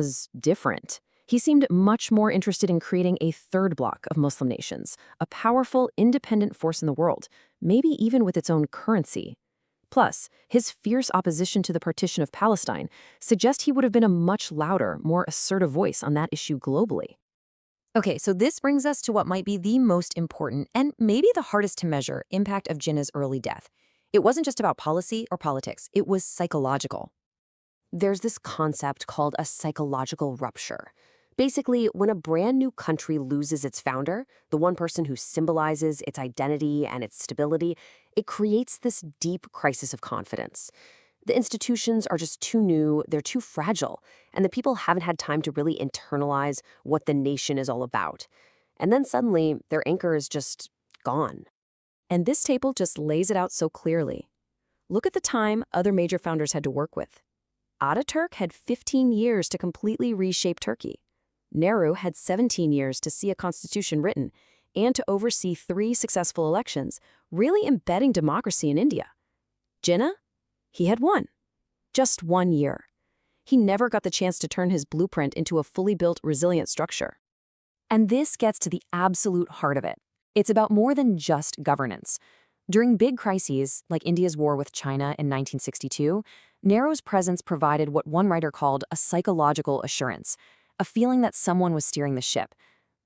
was different. He seemed much more interested in creating a third bloc of Muslim nations, a powerful, independent force in the world, maybe even with its own currency. Plus, his fierce opposition to the partition of Palestine suggests he would have been a much louder, more assertive voice on that issue globally. Okay, so this brings us to what might be the most important and maybe the hardest to measure impact of Jinnah's early death. It wasn't just about policy or politics, it was psychological. There's this concept called a psychological rupture. Basically, when a brand new country loses its founder, the one person who symbolizes its identity and its stability, it creates this deep crisis of confidence. The institutions are just too new, they're too fragile, and the people haven't had time to really internalize what the nation is all about. And then suddenly, their anchor is just gone. And this table just lays it out so clearly. Look at the time other major founders had to work with. Ataturk had 15 years to completely reshape Turkey. Nehru had 17 years to see a constitution written and to oversee 3 successful elections, really embedding democracy in India. Jinnah? He had 1. Just 1 year. He never got the chance to turn his blueprint into a fully built, resilient structure. And this gets to the absolute heart of it. It's about more than just governance. During big crises, like India's war with China in 1962, Nehru's presence provided what one writer called a psychological assurance, a feeling that someone was steering the ship.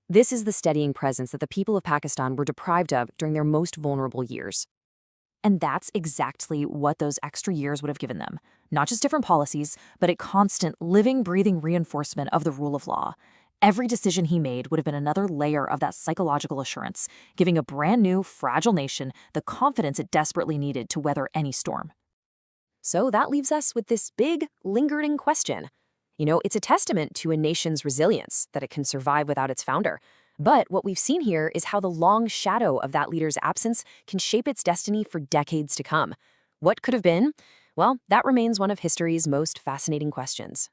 This is the steadying presence that the people of Pakistan were deprived of during their most vulnerable years. And that's exactly what those extra years would have given them. Not just different policies, but a constant, living, breathing reinforcement of the rule of law. Every decision he made would have been another layer of that psychological assurance, giving a brand new, fragile nation the confidence it desperately needed to weather any storm. So that leaves us with this big, lingering question. It's a testament to a nation's resilience that it can survive without its founder. But what we've seen here is how the long shadow of that leader's absence can shape its destiny for decades to come. What could have been? Well, that remains one of history's most fascinating questions.